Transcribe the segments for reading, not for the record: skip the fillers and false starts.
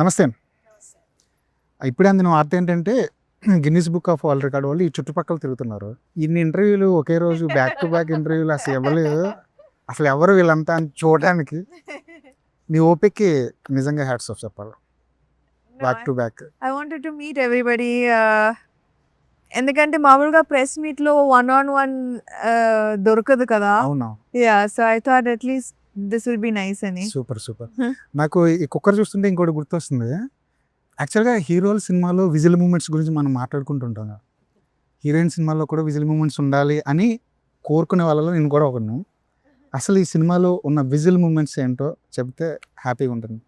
నమస్తే అండి. ఇప్పుడే అందిన వార్త ఏంటంటే Guinness book of world record వాళ్ళు ఈ చుట్టుపక్కల తిరుగుతున్నారు. ఇన్ని ఇంటర్వ్యూలు ఒకే రోజు బ్యాక్ టు బ్యాక్ ఇంటర్వ్యూలు అసలు ఇవ్వలేదు. అసలు ఎవరు వీళ్ళంతా అని చూడడానికి మీ ఓపికకి నిజంగా హ్యాట్స్ ఆఫ్ చెప్పాలి. Back to back. I wanted to meet everybody. ఎందుకంటే మామూలుగా ప్రెస్ మీట్ లో one-on-one దొరకదు కదా. అవునా, so I thought at least this will be nice అని. Super super. నాకు ఈ కుక్కర్ చూస్తుంటే ఇంకోటి గుర్తొస్తుంది. యాక్చువల్గా హీరోల సినిమాలో విజిల్ మూమెంట్స్ గురించి మనం మాట్లాడుకుంటుంటాం కదా. హీరోయిన్ సినిమాలో కూడా విజిల్ మూమెంట్స్ ఉండాలి అని కోరుకునే వాళ్ళలో నేను కూడా ఒకను. అసలు ఈ సినిమాలో ఉన్న విజిల్ మూమెంట్స్ ఏంటో చెప్తే హ్యాపీగా ఉంటుంది.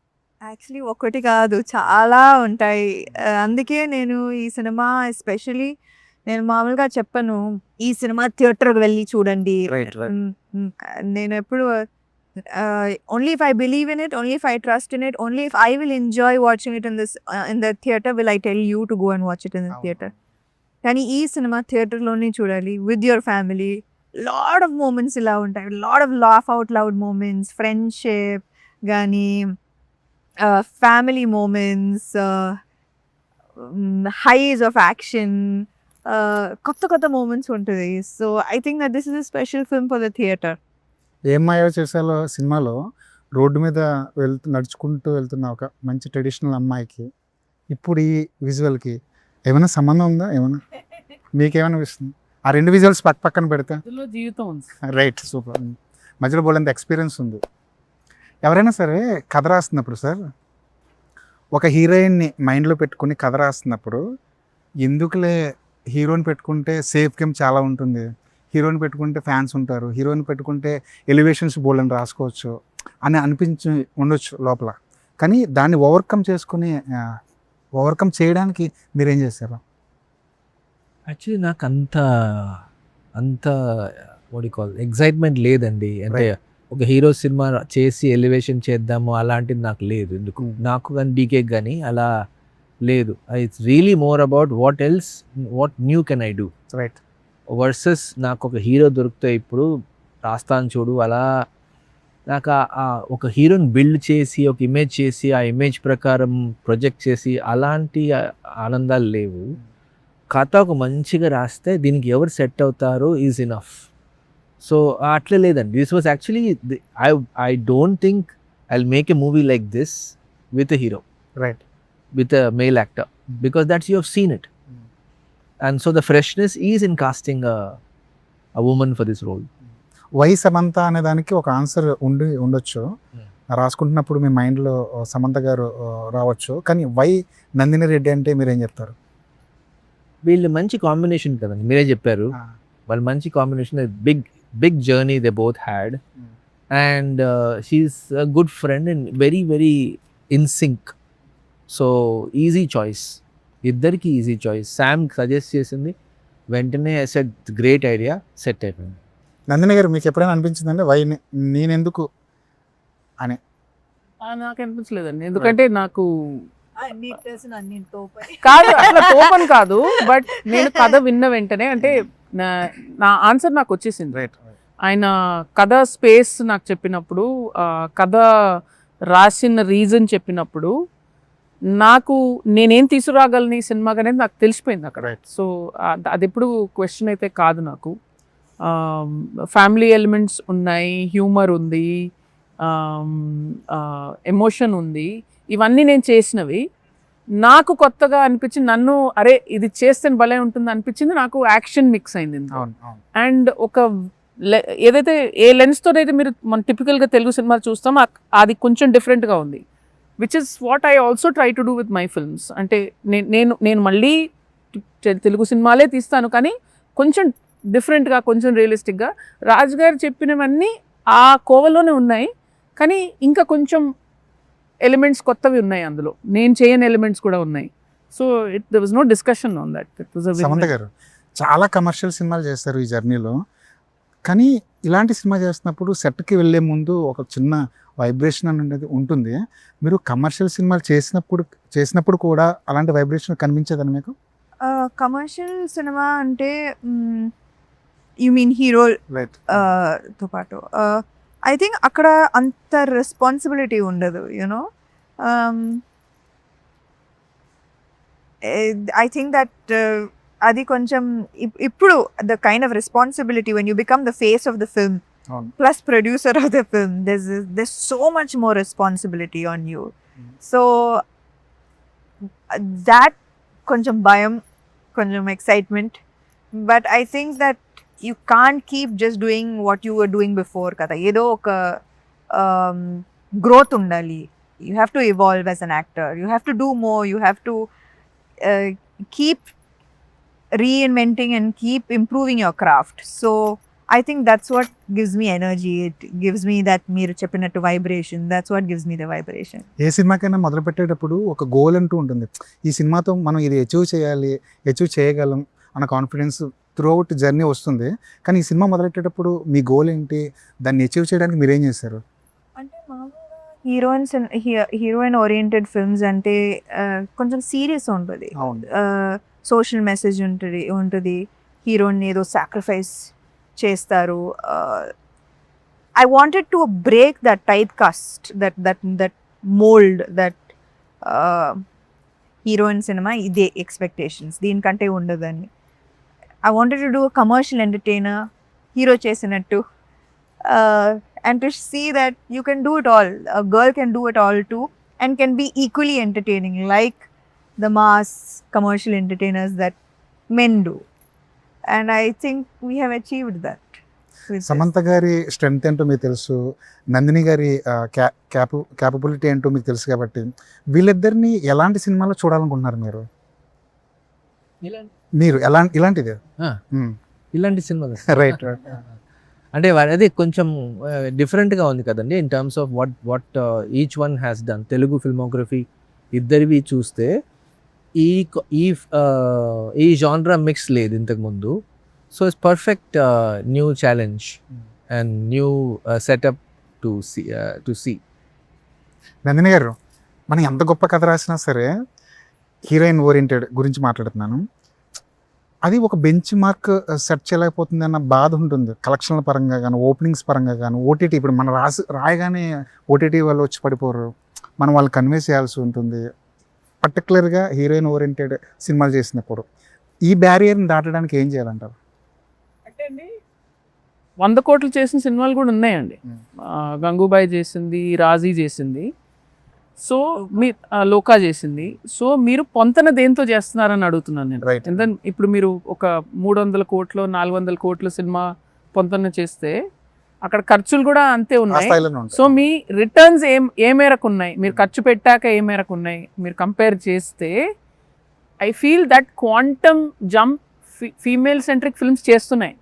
యాక్చువల్లీ ఒకటి కాదు, చాలా ఉంటాయి. అందుకే నేను ఈ సినిమా ఎస్పెషలీ నేను మామూలుగా చెప్పను ఈ సినిమా థియేటర్కి వెళ్ళి చూడండి. నేను ఎప్పుడు only if I believe in it, only if I trust in it, only if I will enjoy watching it in the theater will I tell you to go and watch it in the theater. కానీ ఈ cinema థియేటర్లోనే చూడాలి with your family. Lot of moments ఇలా ఉంటాయి, lot of laugh out loud moments, friendship కానీ family moments, highs of action, కొత్త కొత్త moments ఉంటుంది. So I think that this is a special film for the theatre. ఏం మాయో చేసాలో సినిమాలో road మీద నడుచుకుంటూ వెళ్తున్న ఒక మంచి ట్రెడిషనల్ అమ్మాయికి ఇప్పుడు ఈ విజువల్కి ఏమైనా సంబంధం ఉందా? ఏమైనా మీకేమైనా అనిపిస్తుంది? ఆ రెండు విజువల్స్ పక్కన పెడితే జీవితం ఉంది. Right, super. మధ్యలో బోలేంత ఎక్స్పీరియన్స్ ఉంది. ఎవరైనా సరే కథ రాస్తున్నప్పుడు సార్, ఒక హీరోయిన్ని మైండ్లో పెట్టుకుని కథ రాస్తున్నప్పుడు ఎందుకులే హీరోని పెట్టుకుంటే సేఫ్ గేమ్ చాలా ఉంటుంది, హీరోని పెట్టుకుంటే ఫ్యాన్స్ ఉంటారు, హీరోని పెట్టుకుంటే ఎలివేషన్స్ బోల్డని రాసుకోవచ్చు అని అనిపించి ఉండొచ్చు లోపల. కానీ దాన్ని ఓవర్కమ్ చేయడానికి మీరేం చేశారు? యాక్చువల్లీ నాకు అంత ఎగ్జైట్మెంట్ లేదండి. అంటే ఒక హీరో సినిమా చేసి ఎలివేషన్ చేద్దాము అలాంటిది నాకు లేదు. ఎందుకు నాకు కానీ డీకే కానీ అలా లేదు. It's really more about what new can I do right versus నాకు ఒక హీరో దొరికితే ఇప్పుడు రాస్తాను చూడు అలా. నాకు ఒక హీరోని బిల్డ్ చేసి ఒక ఇమేజ్ చేసి ఆ ఇమేజ్ ప్రకారం ప్రొజెక్ట్ చేసి అలాంటి ఆనందాలు లేవు. కథ ఒక మంచిగా రాస్తే దీనికి ఎవరు సెట్ అవుతారో ఈజ్ ఇనఫ్. సో అట్లే లేదండి. This was actually I don't think I will make a movie like this with a hero, right, with a male actor, because that's you have seen it. And so the freshness is in casting a woman for this role. Why Samantha అనే దానికి ఒక answer ఉండొచ్చు. రాసుకుంటున్నప్పుడు మీ మైండ్లో సమంత గారు రావచ్చు. కానీ why Nandini Reddy అంటే మీరేం చెప్తారు? వీళ్ళు మంచి కాంబినేషన్ కదండి, మీరే చెప్పారు. వాళ్ళు మంచి combination. Big journey they both had and she's a good friend and very very in sync. So easy choice, ఇద్దరికి ఈజీ చాయిస్. శామ్ సజెస్ట్ చేసింది వెంటనే సెట్ గ్రేట్ ఐడియా, సెట్ అయిపోయింది. నందిని గారు మీకు ఎప్పుడైనా అనిపించిందంటే వై నేనెందుకు అని? నాకు అనిపించలేదండి. ఎందుకంటే నాకు కాదు, అట్లా కోపం కాదు, బట్ నేను కథ విన్న వెంటనే అంటే నా ఆన్సర్ నాకు వచ్చేసింది. రైట్, ఆయన కథ స్పేస్ నాకు చెప్పినప్పుడు, కథ రాసిన రీజన్ చెప్పినప్పుడు నాకు నేనేం తీసుకురాగలని సినిమాకి అనేది నాకు తెలిసిపోయింది అక్కడ. సో అది ఎప్పుడు క్వశ్చన్ అయితే కాదు నాకు. ఫ్యామిలీ ఎలిమెంట్స్ ఉన్నాయి, హ్యూమర్ ఉంది, ఎమోషన్ ఉంది. ఇవన్నీ నేను చేసినవి. నాకు కొత్తగా అనిపించింది, నన్ను అరే ఇది చేస్తే భలే ఉంటుంది అనిపించింది. నాకు యాక్షన్ మిక్స్ అయింది. అండ్ ఒక ఏదైతే ఏ లెన్స్తో అయితే మీరు మన టిపికల్గా తెలుగు సినిమాలు చూస్తాం అది కొంచెం డిఫరెంట్గా ఉంది. Which is what I also try to do with my films. అంటే నేను మళ్ళీ తెలుగు సినిమాలే తీస్తాను, కానీ కొంచెం డిఫరెంట్గా, కొంచెం రియలిస్టిక్గా. రాజు గారు చెప్పినవన్నీ ఆ కోవలోనే ఉన్నాయి, కానీ ఇంకా కొంచెం ఎలిమెంట్స్ కొత్తవి ఉన్నాయి అందులో. నేను చేయని ఎలిమెంట్స్ కూడా ఉన్నాయి. So there was no discussion on that. Samantha గారు చాలా కమర్షియల్ సినిమాలు చేస్తారు ఈ జర్నీలో. కానీ ఇలాంటి సినిమా చేస్తున్నప్పుడు సెట్కి వెళ్ళే ముందు ఒక చిన్న వైబ్రేషన్ అనేది ఉంటుంది. మీరు కమర్షియల్ సినిమాలు చేసినప్పుడు కూడా అలాంటి వైబ్రేషన్ కనిపించేదని మీకు? కమర్షియల్ సినిమా అంటే యూ మీన్ హీరో తో పాటు ఐ థింక్ అక్కడ అంత రెస్పాన్సిబిలిటీ ఉండదు. యూనో I think that అది కొంచెం ఇప్పుడు the kind of responsibility when you become the face of the film అవును. plus producer of the film, there's so much more responsibility on you. So that కొంచెం భయం, కొంచెం excitement, but I think that you can't keep just doing what you were doing before కదా. ఏదో ఒక growth ఉండాలి. You have to evolve as an actor, you have to do more, you have to keep reinventing and keep improving your craft. So I think that's what gives me energy. It gives me that మీరు చెప్పినట్టు vibration. That's what gives me the vibration. ఏ సినిమాకైనా మొదలు పెట్టేటప్పుడు ఒక goal అంటూ ఉంటుంది. ఈ సినిమాతో మనం ఇది అచీవ్ చేయాలి, అచీవ్ చేయగలం అన్న కాన్ఫిడెన్స్ త్రూ అవుట్ జర్నీ వస్తుంది. కానీ ఈ సినిమా మొదలెట్టేటప్పుడు మీ గోల్ ఏంటి, దాన్ని అచీవ్ చేయడానికి మీరు ఏం చేశారు? అంటే మామూలుగా హీరోయిన్ ఓరియంటెడ్ ఫిల్మ్స్ అంటే కొంచెం సీరియస్ ఉంటుంది, అవును. సోషల్ మెసేజ్ ఉంటుంది, హీరోని ఏదో సాక్రిఫైస్ చేస్తారు. I wanted to break that type cast, that mould, that heroine cinema ఇదే ఎక్స్పెక్టేషన్స్, దీనికంటే ఉండదని. I wanted to do commercial entertainer, hero చేసినట్టు, and to see that you can do it all. A girl can do it all too and can be equally entertaining like the mass commercial entertainers that men do. And I think we have achieved that. Samantha గారి strength ఏంటో మీకు తెలుసు, నందిని గారి capability ఏంటో మీకు తెలుసు. కాబట్టి వీళ్ళిద్దరిని ఎలాంటి సినిమాలో చూడాలనుకుంటున్నారు మీరు ఇలాంటిది ఇలాంటి సినిమాలు రైట్ అంటే అదే కొంచెం డిఫరెంట్గా ఉంది కదండి in terms of what each one has done. Telugu filmography ఇద్దరివి చూస్తే ఈ జాన్రా మిక్స్ లేదు ఇంతకుముందు. So it's perfect new challenge and new setup to see. Nandini garu, మనం ఎంత గొప్ప కథ రాసినా సరే హీరోయిన్ ఓరియంటెడ్ గురించి మాట్లాడుతున్నాను, అది ఒక బెంచ్ మార్క్ సెట్ చేయలేకపోతుంది అన్న బాధ ఉంటుంది. కలెక్షన్ల పరంగా కానీ, ఓపెనింగ్స్ పరంగా కానీ, ఓటీటీ ఇప్పుడు మనం రాయగానే ఓటీటీ వాళ్ళు వచ్చి పడిపోరు, మనం వాళ్ళు కన్వే చేయాల్సి ఉంటుంది. పర్టికులర్గా హీరోయిన్ ఓరియంటెడ్ సినిమాలు చేసినప్పుడు ఈ బ్యారియర్ని దాటడానికి ఏం చేయాలంటారు? అంటే అండి 100 కోట్లు చేసిన సినిమాలు కూడా ఉన్నాయండి. గంగూబాయ్ చేసింది, రాజీ చేసింది, సో మీ లోకా చేసింది. సో మీరు పొంతన దేంతో చేస్తున్నారని అడుగుతున్నాను నేను. Right. ఎందుకంటే ఇప్పుడు మీరు ఒక 300 కోట్లు 400 కోట్ల సినిమా పొంతన చేస్తే అక్కడ ఖర్చులు కూడా అంతే ఉన్నాయి. సో మీ రిటర్న్స్ ఏ మేరకు ఉన్నాయి, మీరు ఖర్చు పెట్టాక ఏ మేరకు ఉన్నాయి, మీరు కంపేర్ చేస్తే I feel that quantum jump female centric films చేస్తున్నాయి.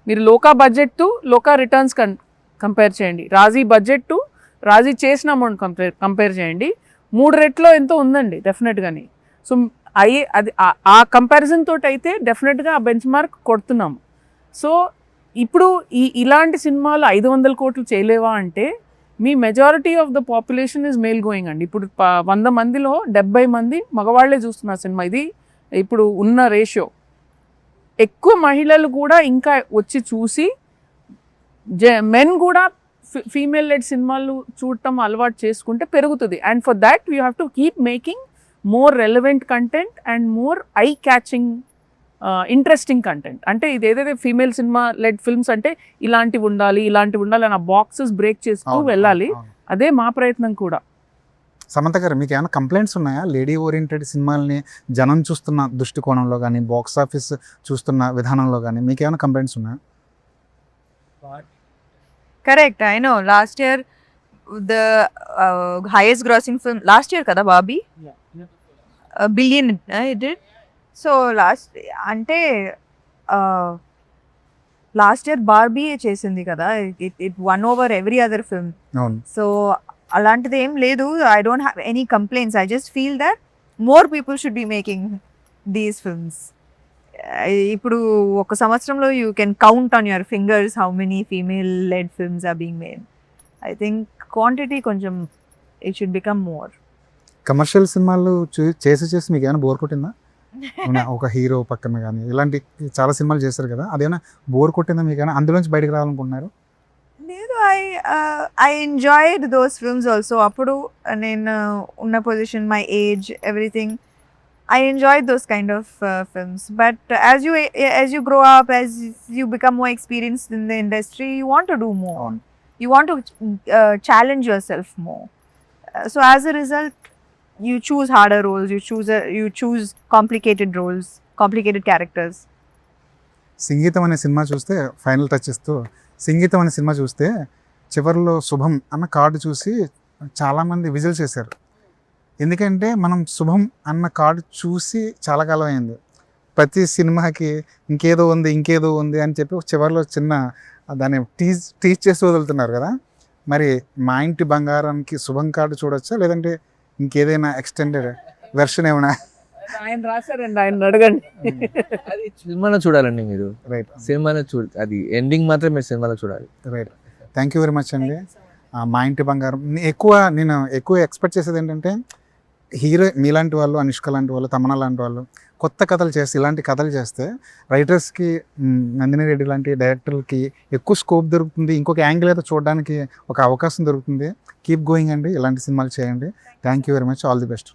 మీరు లోకా budget to Lokah returns compare చేయండి, రాజీ బడ్జెట్ టు రాజీ చేసిన అమౌంట్ కంపేర్ చేయండి, 3 రెట్లో ఎంతో ఉందండి డెఫినెట్గాని. సో అది ఆ కంపారిజన్ తోటి అయితే డెఫినెట్గా ఆ బెంచ్ మార్క్ కొడుతున్నాము. సో ఇప్పుడు ఇలాంటి సినిమాలు 500 కోట్లు చేయలేవా అంటే మీ majority of the population is male going అండి. ఇప్పుడు 100 మందిలో 70 మంది మగవాళ్లే చూస్తున్నారు సినిమా. ఇది ఇప్పుడు ఉన్న రేషియో. ఎక్కువ మహిళలు కూడా ఇంకా వచ్చి చూసి మెన్ కూడా ఫీమేల్ లెడ్ సినిమాలు చూడటం అలవాటు చేసుకుంటే పెరుగుతుంది. And for that you have to keep making more relevant content and more I catching interesting content. అంటే ఇది ఏదైతే ఫీమేల్ సినిమా లెడ్ ఫిల్మ్స్ అంటే ఇలాంటివి ఉండాలి అని ఆ బాక్సెస్ బ్రేక్ చేస్తూ వెళ్ళాలి. అదే మా ప్రయత్నం కూడా. సమంత గారు, మీకు ఏమైనా కంప్లైంట్స్ ఉన్నాయా? లేడీ ఓరియంటెడ్ సినిమాల్ని జనం చూస్తున్న దృష్టికోణంలో కానీ, బాక్స్ ఆఫీస్ చూస్తున్న విధానంలో కానీ మీకు ఏమైనా కంప్లైంట్స్ ఉన్నాయా? Correct, I know. Last year, the highest grossing film, last year kada Barbie? $1 billion it did. So last year Barbie చేసింది కదా, it won over every other film. అవును. So అలాంటిది ఏం లేదు. I don't have any complaints. I just feel that more people should be making these films. ఇప్పుడు ఒక సంవత్సరంలో you can count on your fingers how many female led films are being made. I think quantity కొంచెం it should become more. Commercial సినిమాలు చేసి మీకు ఏమైనా bore కొట్టిందా? ఒక హీరో పక్కన కానీ ఇలాంటి చాలా సినిమాలు చేస్తారు కదా, అదేమైనా బోర్ కొట్టిందా మీకు? ఏమైనా అందులోంచి బయటకు రావాలనుకుంటున్నారు? లేదు, I enjoyed those films also. అప్పుడు నేను ఉన్న position, my age, everything, I enjoyed those kind of films. But as you grow up, as you become more experienced in the industry, you want to do more. అవును. You want to challenge yourself more. So as a result, you choose harder roles. You choose complicated roles, complicated characters. సంగీతం అనే cinema చూస్తే final touch ఇస్తూ సంగీతం అనే cinema చూస్తే చివరిలో శుభం అన్న కార్డు చూసి చాలామంది విజిల్ చేశారు. ఎందుకంటే మనం శుభం అన్న కార్డు చూసి చాలా కాలం అయింది. ప్రతి సినిమాకి ఇంకేదో ఉంది అని చెప్పి చివరిలో చిన్న దాన్ని టీచ్ చేసి వదులుతున్నారు కదా. మరి మా ఇంటి బంగారానికి శుభం కార్డు చూడొచ్చా, లేదంటే ఇంకేదైనా ఎక్స్టెండెడ్ వెర్షన్ ఏమైనా? ఆయన రాశారండి, ఆయన అడగండి. అది సినిమాలో చూడాలండి మీరు, రైట్ సినిమాలో అది ఎండింగ్ మాత్రం మీరు సినిమాలో చూడాలి. Right. Thank you very much అండి. మా ఇంటి బంగారం నేను ఎక్కువ ఎక్స్పెక్ట్ చేసేది ఏంటంటే హీరో మీలాంటి వాళ్ళు, అనుష్క లాంటి వాళ్ళు, తమన్నా లాంటి వాళ్ళు కొత్త కథలు చేస్తే, ఇలాంటి కథలు చేస్తే రైటర్స్కి, నందిని రెడ్డి లాంటి డైరెక్టర్లకి ఎక్కువ స్కోప్ దొరుకుతుంది. ఇంకొక యాంగిల్ అయితే చూడడానికి ఒక అవకాశం దొరుకుతుంది. కీప్ గోయింగ్ అండి, ఇలాంటి సినిమాలు చేయండి. Thank you very much. All the best.